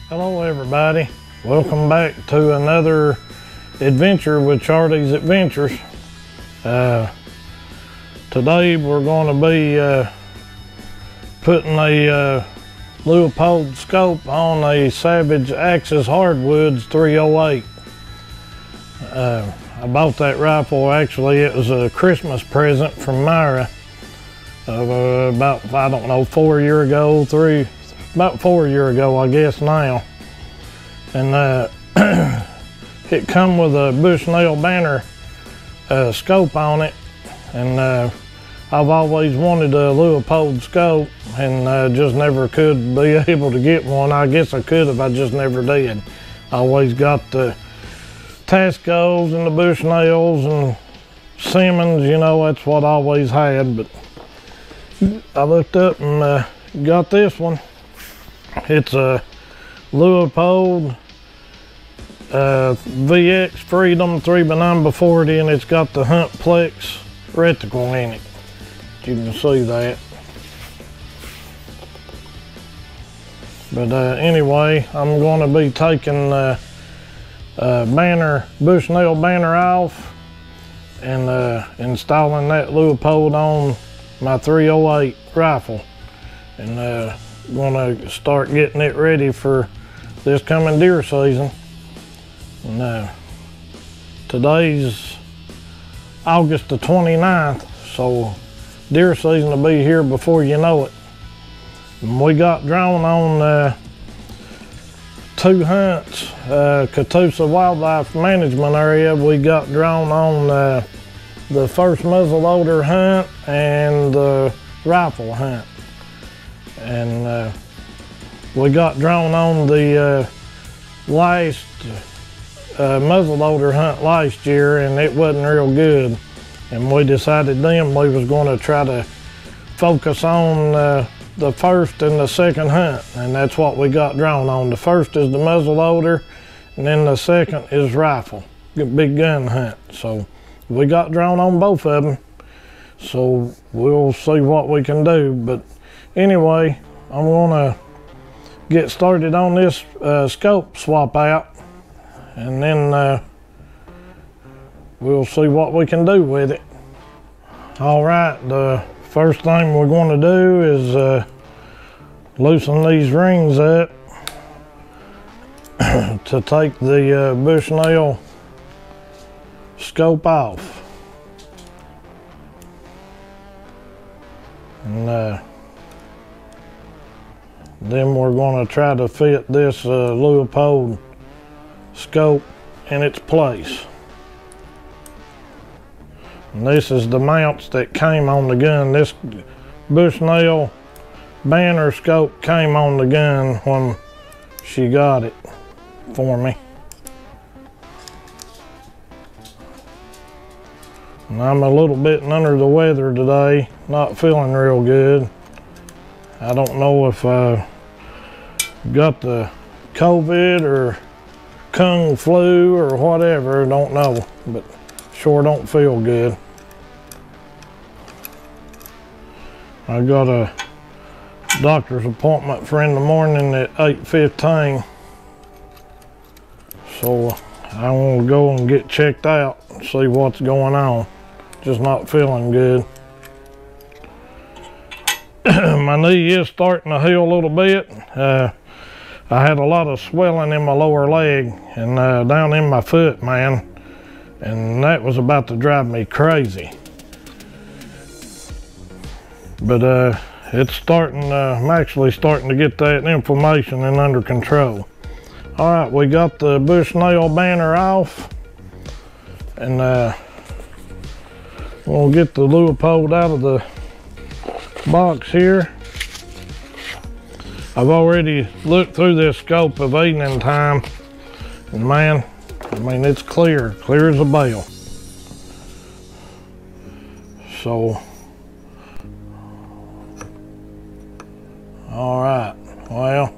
Hello everybody, welcome back to another adventure with Charlie's Adventures. Today we're going to be putting a Leupold scope on a Savage Axis Hardwoods 308. I bought that rifle, actually it was a Christmas present from Myra about, I don't know, 4 years ago, about 4 years ago I guess now. And it come with a Bushnell Banner scope on it, and I've always wanted a Leupold scope and just never could be able to get one. I guess I could if I just never did. I always got the Tascos and the Bushnells and Simmons, you know, that's what I always had, but I looked up and got this one. It's a Leupold VX Freedom 3x9x40, and it's got the Hunt Plex reticle in it. You can see that. But anyway, I'm going to be taking Bushnell Banner off and installing that Leupold on my 308 rifle, and going to start getting it ready for this coming deer season. And today's August the 29th, so deer season will be here before you know it. And we got drawn on 2 hunts, Catoosa Wildlife Management Area. We got drawn on the first muzzleloader hunt and the rifle hunt. And we got drawn on the last muzzleloader hunt last year, and it wasn't real good. And we decided then we was going to try to focus on the first and the second hunt, and that's what we got drawn on. The first is the muzzleloader, and then the second is rifle, big gun hunt. So we got drawn on both of them, so we'll see what we can do. But anyway, I'm gonna get started on this scope swap out, and then we'll see what we can do with it. All right, the first thing we're going to do is loosen these rings up to take the Bushnell scope off. And then we're going to try to fit this Leupold scope in its place. And this is the mounts that came on the gun. This Bushnell Banner scope came on the gun when she got it for me. And I'm a little bit under the weather today, not feeling real good. I don't know if I got the COVID or Kung flu or whatever, don't know, but sure don't feel good. I got a doctor's appointment for in the morning at 8:15, so I want to go and get checked out and see what's going on. Just not feeling good. My knee is starting to heal a little bit. I had a lot of swelling in my lower leg and down in my foot, man, and that was about to drive me crazy. But it's starting, I'm actually starting to get that inflammation and under control. All right, we got the Bushnell Banner off, and we'll get the Leupold out of the box here. I've already looked through this scope of evening time, and man, I mean, it's clear as a bell. So, all right, well,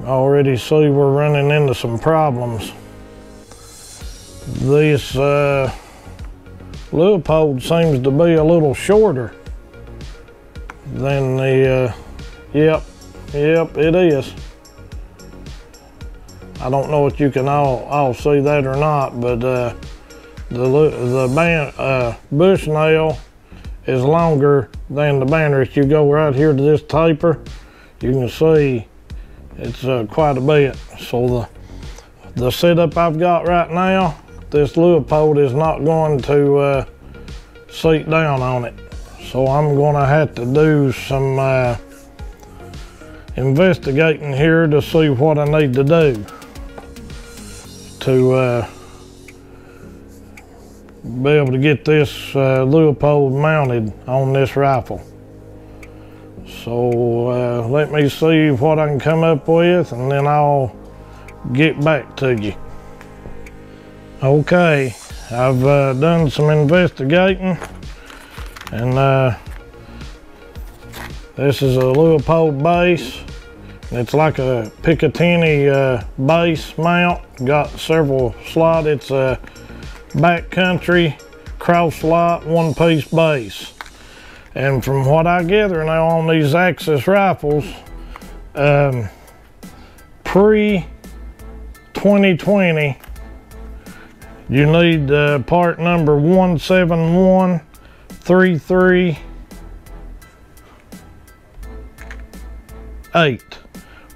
already see we're running into some problems. This Leupold seems to be a little shorter than the, yep, it is. I don't know if you can all see that or not, but the Bushnell is longer than the Banner. If you go right here to this taper, you can see it's quite a bit. So the setup I've got right now, this Leupold is not going to seat down on it. So I'm gonna have to do some investigating here to see what I need to do to be able to get this Leupold mounted on this rifle. So let me see what I can come up with, and then I'll get back to you. Okay, I've done some investigating, and this is a Leupold base. It's like a Picatinny base mount. Got several slots. It's a Backcountry cross slot one-piece base. And from what I gather now on these Axis rifles, pre-2020, you need part number 171338.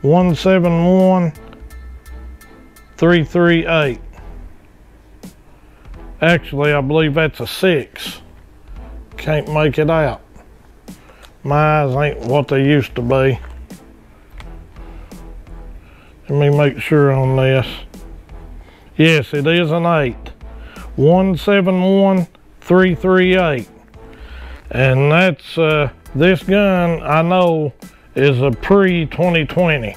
171338. Actually, I believe that's a 6. Can't make it out. My eyes ain't what they used to be. Let me make sure on this. Yes, it is an 8. 171338. And that's, this gun I know is a pre-2020.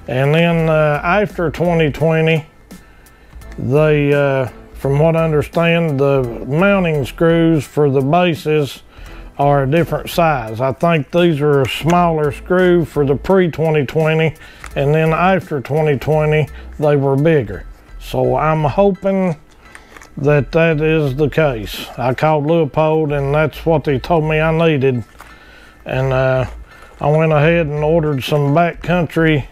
And then after 2020, they, from what I understand, the mounting screws for the bases are a different size. I think these are a smaller screw for the pre-2020, and then after 2020, they were bigger. So I'm hoping that that is the case. I called Leupold, and that's what they told me I needed. And I went ahead and ordered some Backcountry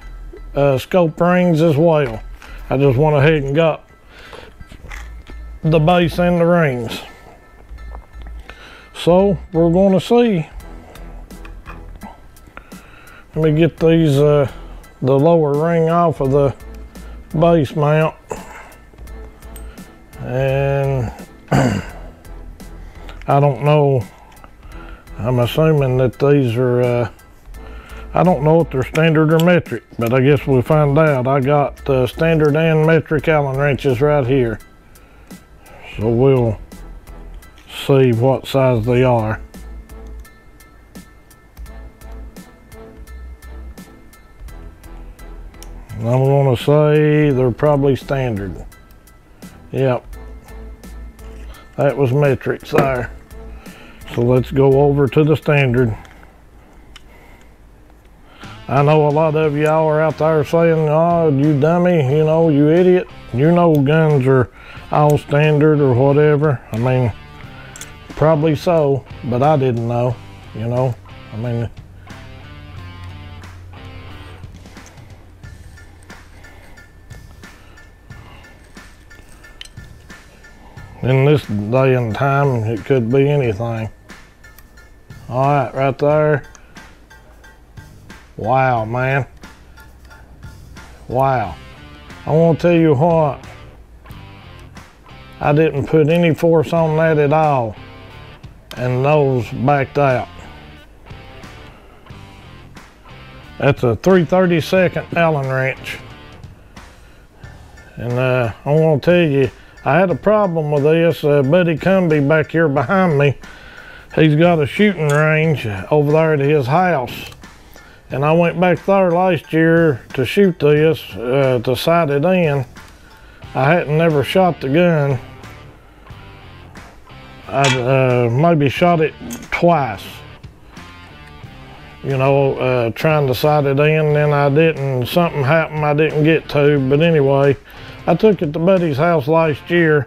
scope rings as well. I just went ahead and got the base and the rings. So we're going to see. Let me get these the lower ring off of the base mount, and I don't know, I'm assuming that these are I don't know if they're standard or metric, but I guess we'll find out. I got standard and metric Allen wrenches right here, so we'll see what size they are. I'm going to say they're probably standard. Yep, that was metrics there. So let's go over to the standard. I know a lot of y'all are out there saying, oh, you dummy, you know, you idiot. You know guns are all standard or whatever. I mean, probably so, but I didn't know, you know. I mean, in this day and time, it could be anything. All right, right there. Wow, man. Wow. I want to tell you what, I didn't put any force on that at all, and those backed out. That's a 3/32 Allen wrench. And I want to tell you, I had a problem with this. Buddy Cumbie back here behind me, he's got a shooting range over there at his house. And I went back there last year to shoot this, to sight it in. I hadn't never shot the gun. I maybe shot it twice. You know, trying to sight it in, then I didn't, something happened I didn't get to. But anyway, I took it to Buddy's house last year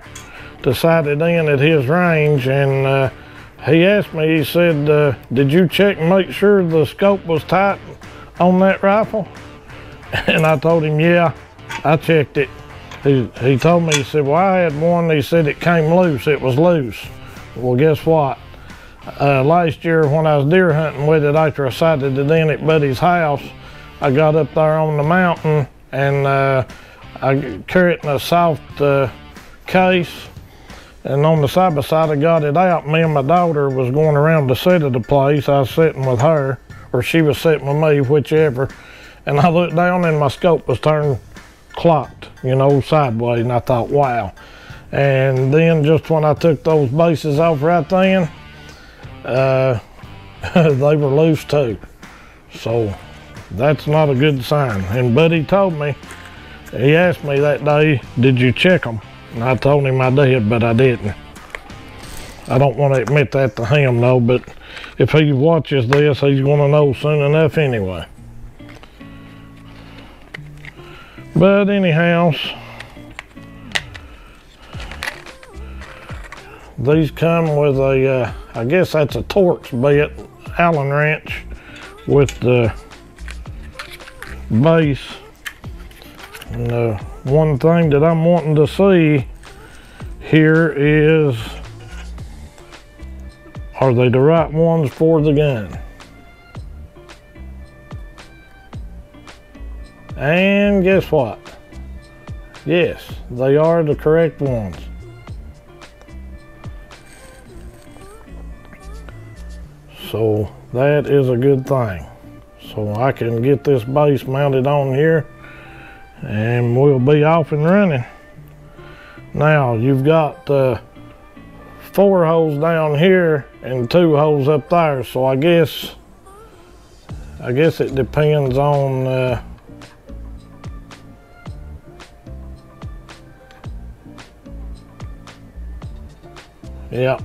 to sight it in at his range, and he asked me, he said, did you check and make sure the scope was tight on that rifle? And I told him, yeah, I checked it. He told me, he said, well, I had one, he said it came loose, it was loose. Well, guess what? Last year when I was deer hunting with it, after I sighted it in at Buddy's house, I got up there on the mountain and I carried it in a soft case, and on the side by side I got it out. Me and my daughter was going around the set of the place. I was sitting with her, or she was sitting with me, whichever, and I looked down and my scope was turned clocked, you know, sideways, and I thought, wow. And then just when I took those bases off right then, they were loose too. So that's not a good sign. And Buddy told me, he asked me that day, did you check them? And I told him I did, but I didn't. I don't want to admit that to him though, but if he watches this, he's gonna know soon enough anyway. But anyhow, these come with a, I guess that's a Torx bit, Allen wrench with the base. And the one thing that I'm wanting to see here is, are they the right ones for the gun? And guess what? Yes, they are the correct ones. So that is a good thing. So I can get this base mounted on here and we'll be off and running. Now you've got 4 holes down here and 2 holes up there. So I guess it depends on yep.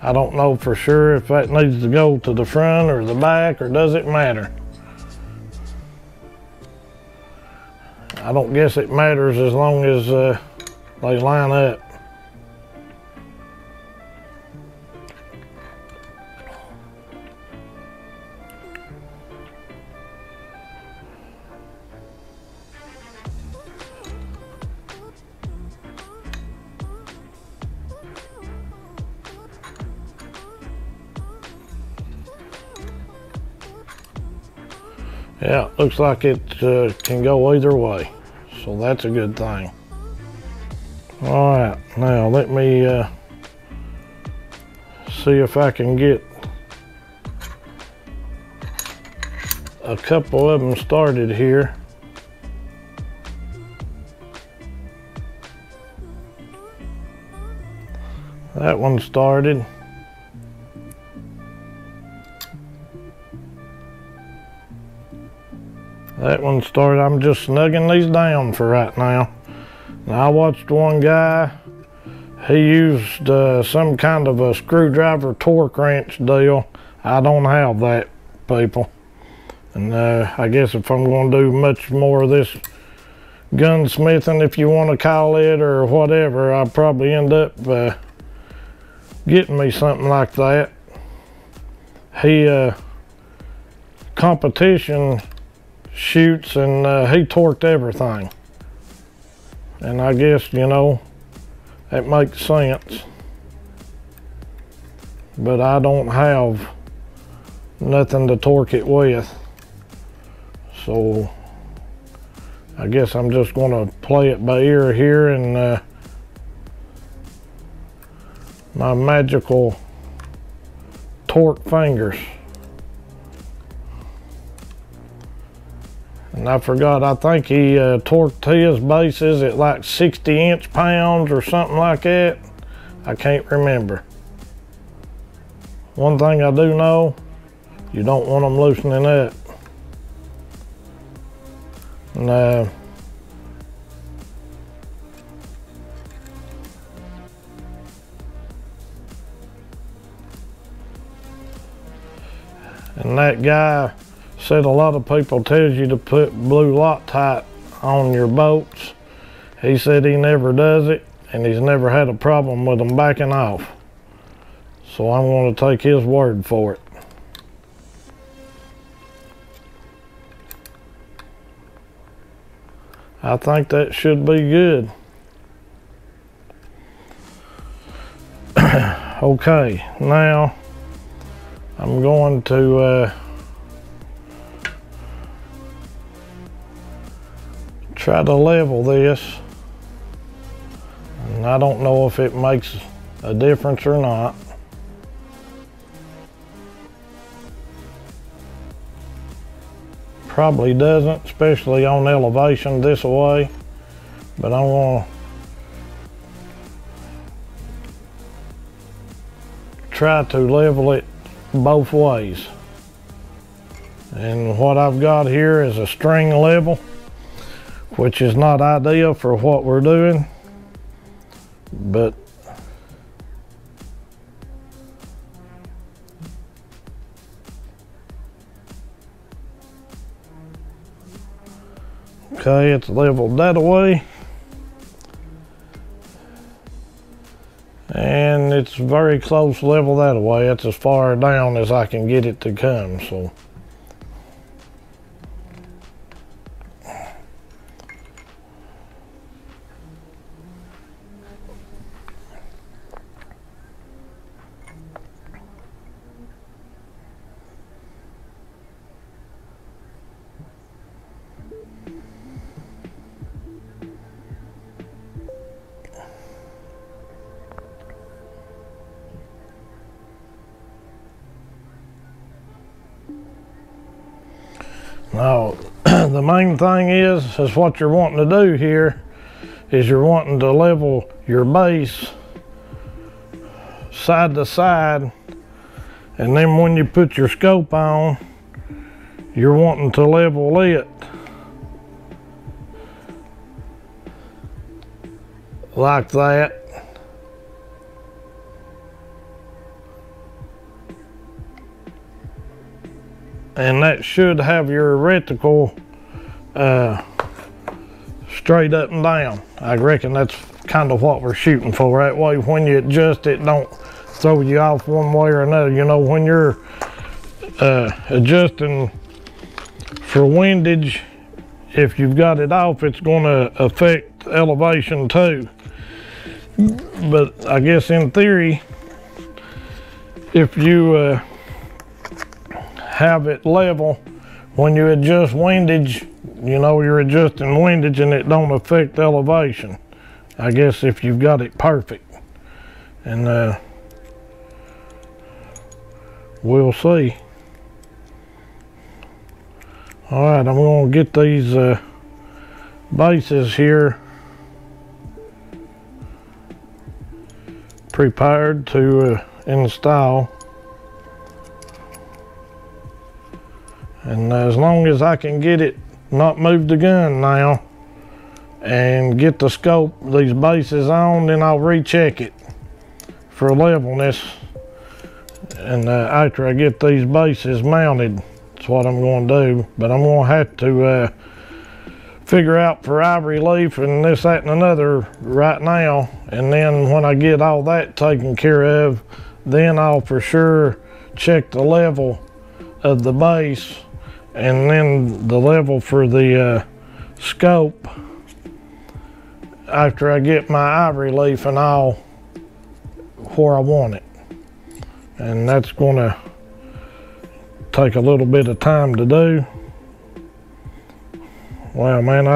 I don't know for sure if that needs to go to the front or the back, or does it matter? I don't guess it matters as long as they line up. Yeah, looks like it can go either way, so that's a good thing. All right, now let me see if I can get a couple of them started here. That one started. That one started. I'm just snugging these down for right now. Now I watched one guy, he used some kind of a screwdriver torque wrench deal. I don't have that, people. And I guess if I'm going to do much more of this gunsmithing, if you want to call it, or whatever, I'll probably end up getting me something like that. He competition shoots, and he torqued everything, and I guess, you know, that makes sense, but I don't have nothing to torque it with, so I guess I'm just going to play it by ear here, and my magical torque fingers. And I forgot, I think he torqued his bases at like 60 inch-pounds or something like that. I can't remember. One thing I do know, you don't want them loosening up. And that guy said a lot of people tells you to put blue Loctite on your bolts. He said he never does it, and he's never had a problem with them backing off. So I'm going to take his word for it. I think that should be good. Okay, now I'm going to try to level this. And I don't know if it makes a difference or not. Probably doesn't, especially on elevation this way, but I'm going to try to level it both ways. And what I've got here is a string level, which is not ideal for what we're doing, but okay, it's leveled that way. And it's very close level that way. It's as far down as I can get it to come, so. Now, the main thing is what you're wanting to do here is you're wanting to level your base side to side, and then when you put your scope on, you're wanting to level it like that. And that should have your reticle straight up and down. I reckon that's kind of what we're shooting for. That way when you adjust it, don't throw you off one way or another. You know, when you're adjusting for windage, if you've got it off, it's going to affect elevation too. But I guess in theory, if you have it level, when you adjust windage, you know, you're adjusting windage and it don't affect elevation. I guess if you've got it perfect. And we'll see. All right, I'm going to get these bases here prepared to install. And as long as I can get it, not move the gun now, and get the scope, these bases on, then I'll recheck it for levelness. And after I get these bases mounted, that's what I'm going to do. But I'm going to have to figure out for ivory leaf and this, that, and another right now. And then when I get all that taken care of, then I'll for sure check the level of the base, and then the level for the scope after I get my ivory leaf and all where I want it. And that's going to take a little bit of time to do. Wow, man,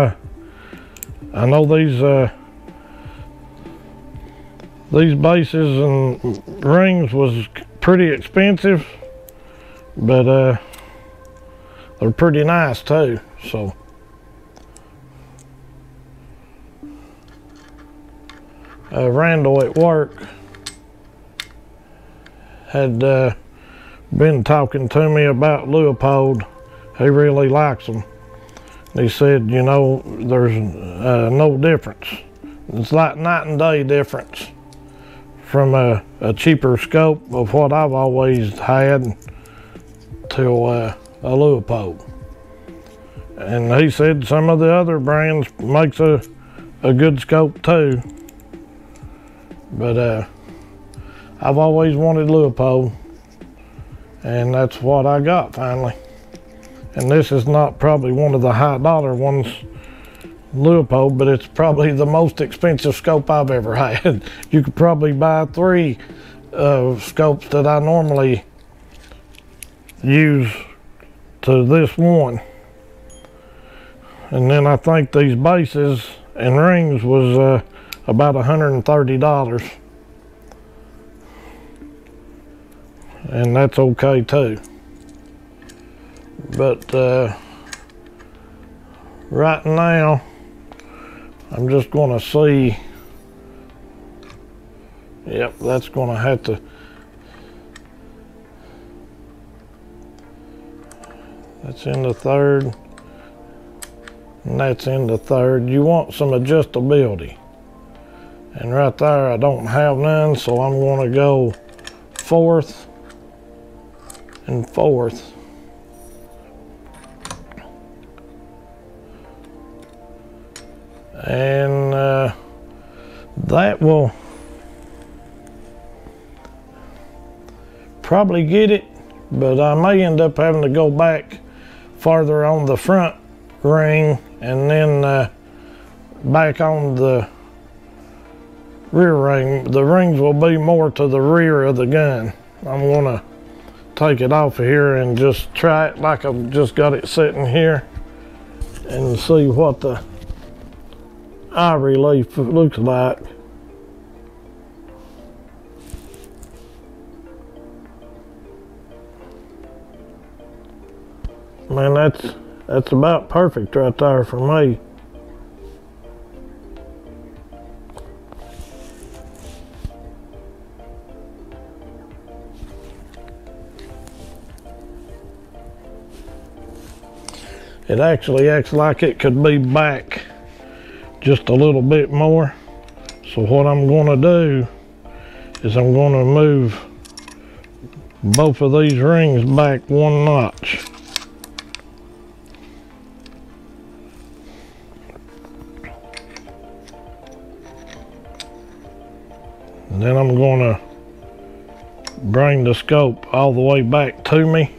I know these bases and rings was pretty expensive, but they're pretty nice too. So Randall at work had been talking to me about Leupold. He really likes them. He said, you know, there's no difference. It's like night and day difference from a cheaper scope of what I've always had to a Leupold. And he said some of the other brands makes a good scope too. But I've always wanted Leupold, and that's what I got finally. And this is not probably one of the high dollar ones, Leupold, but it's probably the most expensive scope I've ever had. You could probably buy 3 scopes that I normally use to this one. And then I think these bases and rings was about $130. And that's okay too. But right now, I'm just gonna see. Yep, that's gonna have to. That's in the third, and that's in the third. You want some adjustability. And right there, I don't have none, so I'm gonna go 4th and 4th. And that will probably get it, but I may end up having to go back farther on the front ring and then back on the rear ring. The rings will be more to the rear of the gun. I'm gonna take it off of here and just try it like I've just got it sitting here and see what the eye relief looks like. Man, that's about perfect right there for me. It actually acts like it could be back just a little bit more. So what I'm going to do is I'm going to move both of these rings back 1 notch. And then I'm going to bring the scope all the way back to me.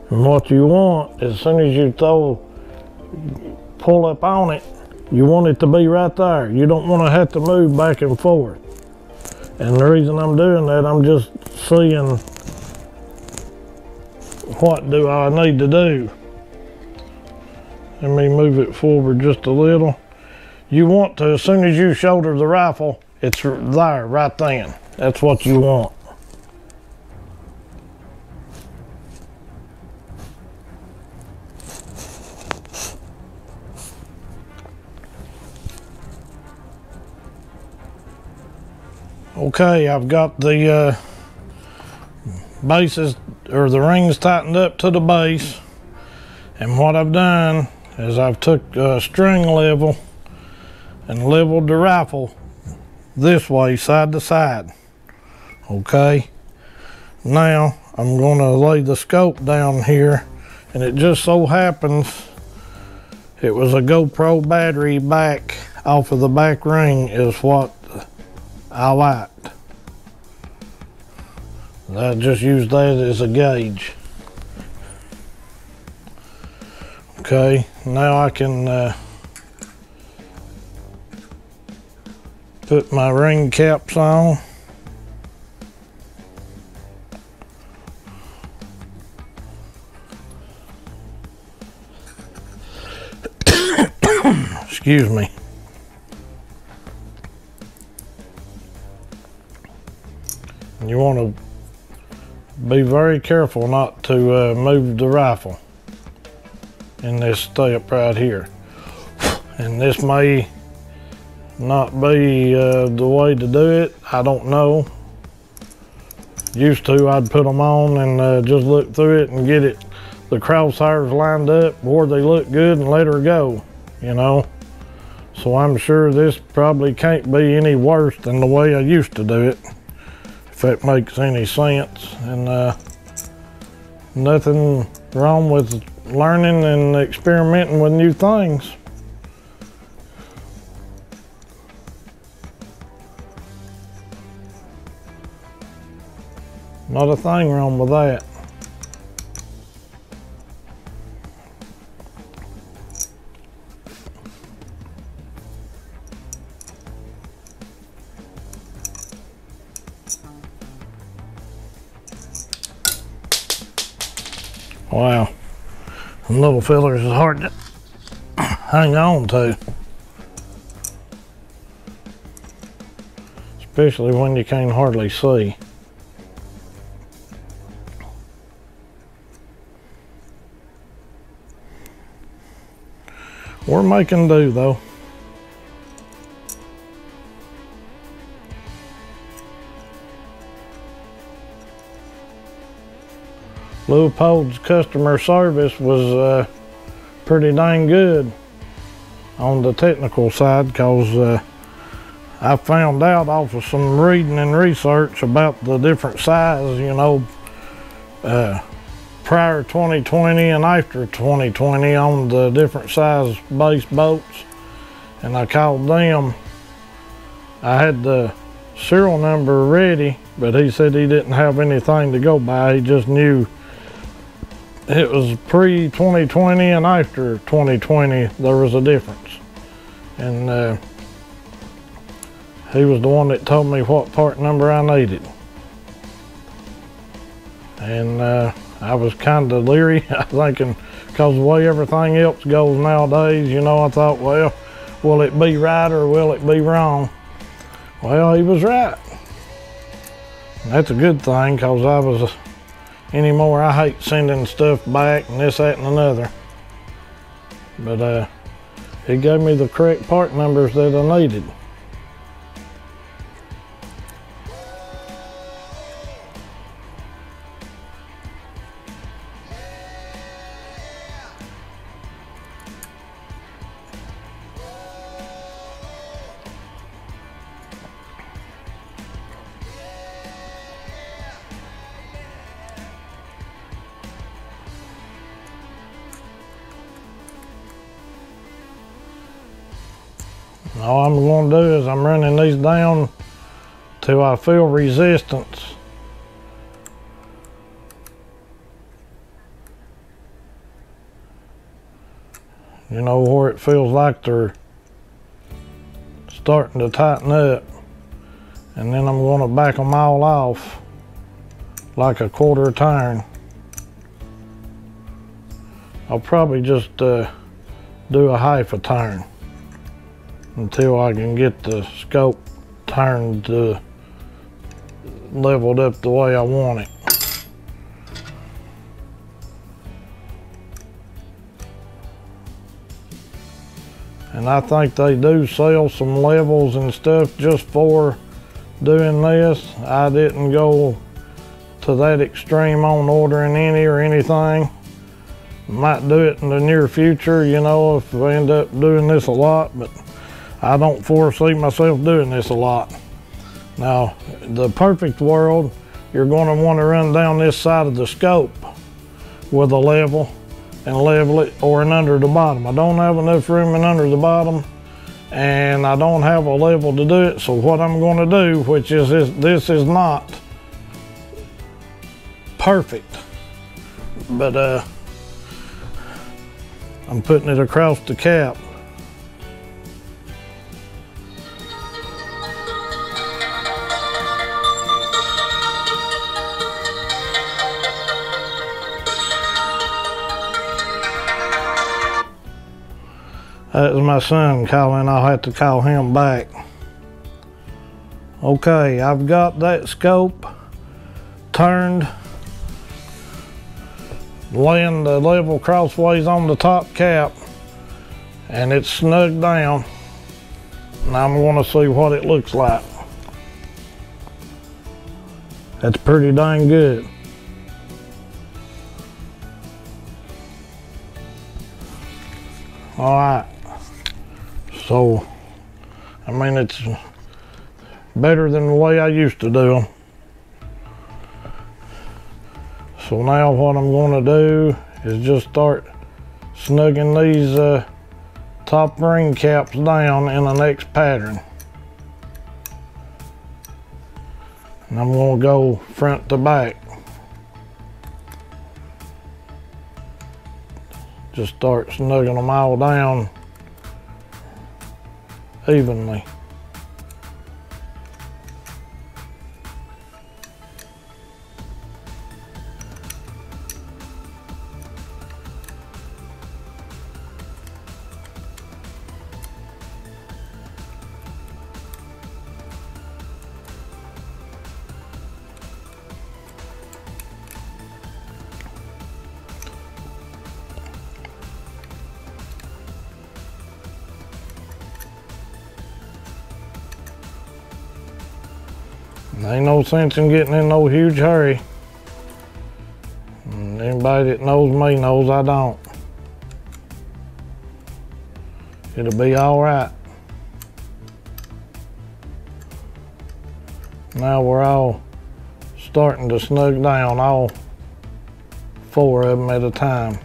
And what you want, as soon as you pull up on it, you want it to be right there. You don't want to have to move back and forth. And the reason I'm doing that, I'm just seeing what do I need to do. Let me move it forward just a little. You want to, as soon as you shoulder the rifle, it's there, right then. That's what you want. Okay, I've got the bases, or the rings tightened up to the base. And what I've done is I've took a string level and leveled the rifle this way, side to side. Okay, now I'm going to lay the scope down here, and it just so happens it was a GoPro battery back off of the back ring is what I liked. I just used that as a gauge. Okay, now I can put my ring caps on. Excuse me. You want to be very careful not to move the rifle in this step right here. And this may not be the way to do it. I don't know. Used to, I'd put them on and just look through it and get it, the crosshairs lined up where they look good and let her go, you know. So I'm sure this probably can't be any worse than the way I used to do it, if that makes any sense. And nothing wrong with learning and experimenting with new things. Not a thing wrong with that. Wow, them little fillers is hard to hang on to, especially when you can't hardly see. We're making do though. Leupold's customer service was pretty dang good on the technical side, because I found out off of some reading and research about the different sizes, you know, prior 2020 and after 2020 on the different size base boats. And I called them. I had the serial number ready, but he said he didn't have anything to go by. He just knew it was pre-2020 and after 2020 there was a difference. And he was the one that told me what part number I needed. And I was kind of leery, thinking, because the way everything else goes nowadays, you know, I thought, well, will it be right or will it be wrong? Well, he was right. And that's a good thing, because anymore I hate sending stuff back and this, that, and another. But he gave me the correct part numbers that I needed. All I'm going to do is I'm running these down till I feel resistance. You know, where it feels like they're starting to tighten up. And then I'm going to back them all off like a quarter turn. I'll probably just do a half a turn until I can get the scope turned leveled up the way I want it. And I think they do sell some levels and stuff just for doing this. I didn't go to that extreme on ordering any or anything. Might do it in the near future, you know, if we end up doing this a lot, but I don't foresee myself doing this a lot. Now, the perfect world, you're going to want to run down this side of the scope with a level and level it, or an under the bottom. I don't have enough room in under the bottom, and I don't have a level to do it. So what I'm going to do, which is this is not perfect, but I'm putting it across the cap. That was my son calling. I'll have to call him back. Okay, I've got that scope turned, laying the level crossways on the top cap, and it's snugged down. Now I'm going to see what it looks like. That's pretty dang good. All right. So, I mean, it's better than the way I used to do them. So now what I'm going to do is just start snugging these top ring caps down in the next pattern. And I'm going to go front to back. Just start snugging them all down evenly. Ain't no sense in getting in no huge hurry. And anybody that knows me knows I don't. It'll be all right. Now we're all starting to snug down, all 4 of them at a time.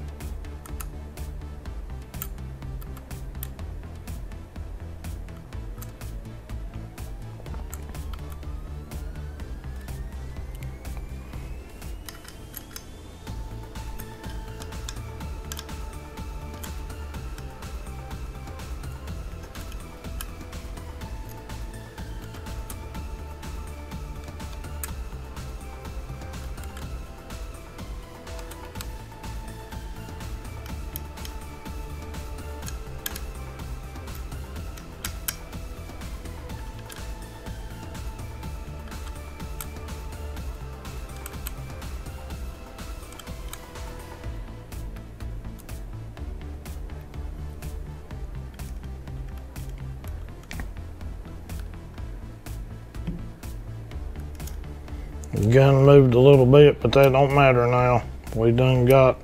The gun moved a little bit, but that don't matter now. We done got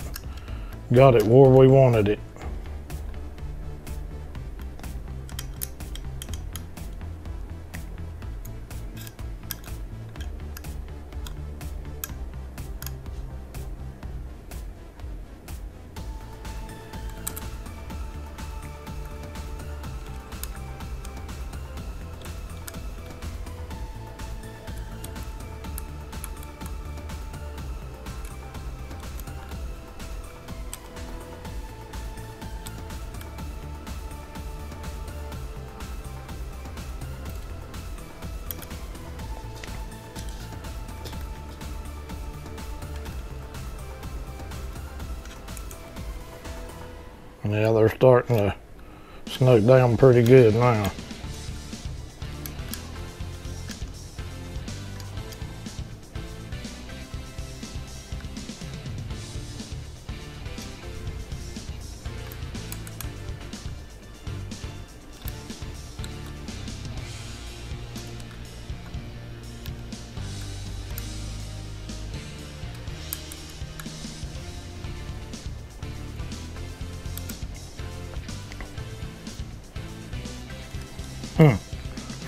it where we wanted it. Yeah, they're starting to snug down pretty good now.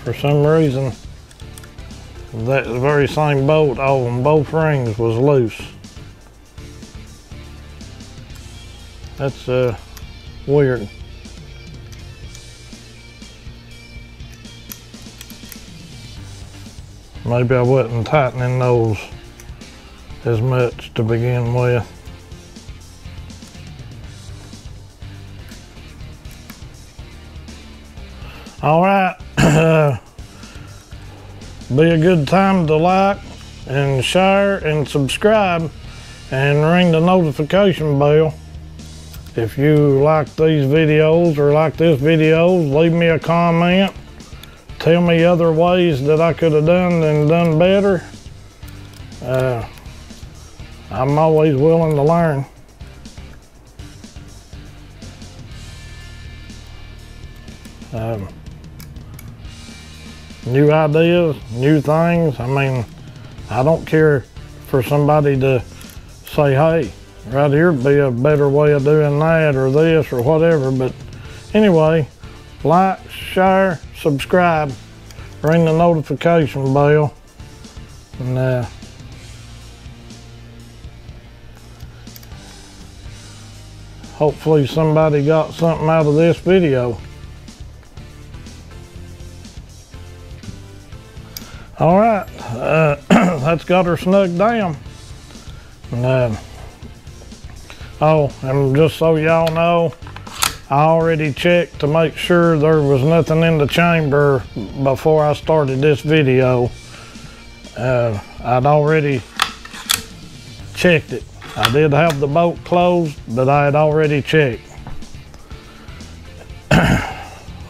For some reason, that very same bolt on both rings was loose. That's weird. Maybe I wasn't tightening those as much to begin with. All right, be a good time to like and share and subscribe and ring the notification bell. If you like these videos or like this video, leave me a comment. Tell me other ways that I could have done better. I'm always willing to learn. New ideas, new things. I mean, I don't care for somebody to say, hey, right here would be a better way of doing that or this or whatever. But anyway, like, share, subscribe, ring the notification bell, and hopefully somebody got something out of this video. All right, that's got her snug down. And, oh, and just so y'all know, I already checked to make sure there was nothing in the chamber before I started this video. I'd already checked it. I did have the bolt closed, but I had already checked.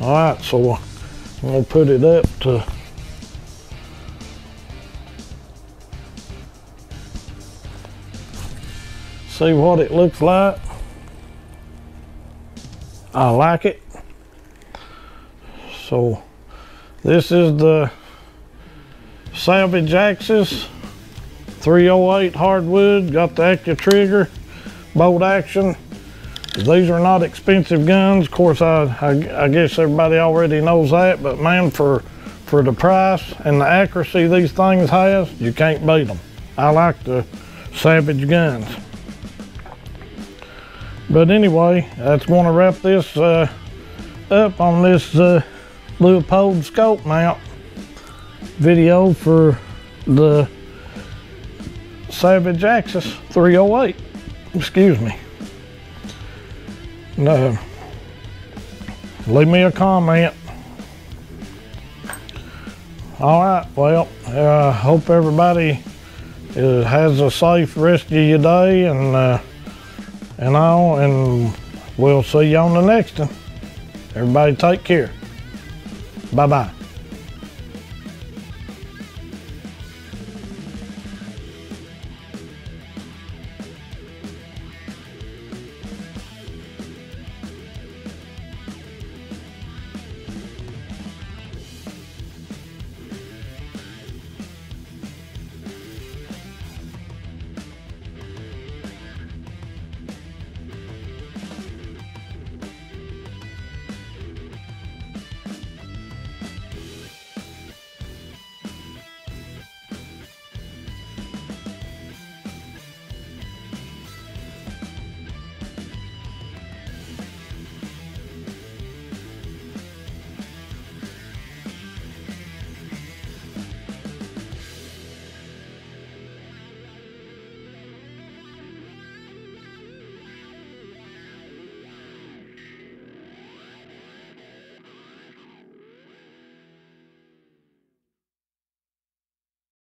All right, so I'm gonna put it up to see what it looks like. I like it. So this is the Savage Axis 308 hardwood, got the active trigger, bolt action. These are not expensive guns. Of course, I guess everybody already knows that, but man, for the price and the accuracy these things has, you can't beat them. I like the Savage guns. But anyway, that's going to wrap this up on this Leupold scope mount video for the Savage Axis 308. Excuse me. Leave me a comment. All right, well, I hope everybody has a safe rest of your day, and we'll see you on the next one. Everybody take care. Bye-bye.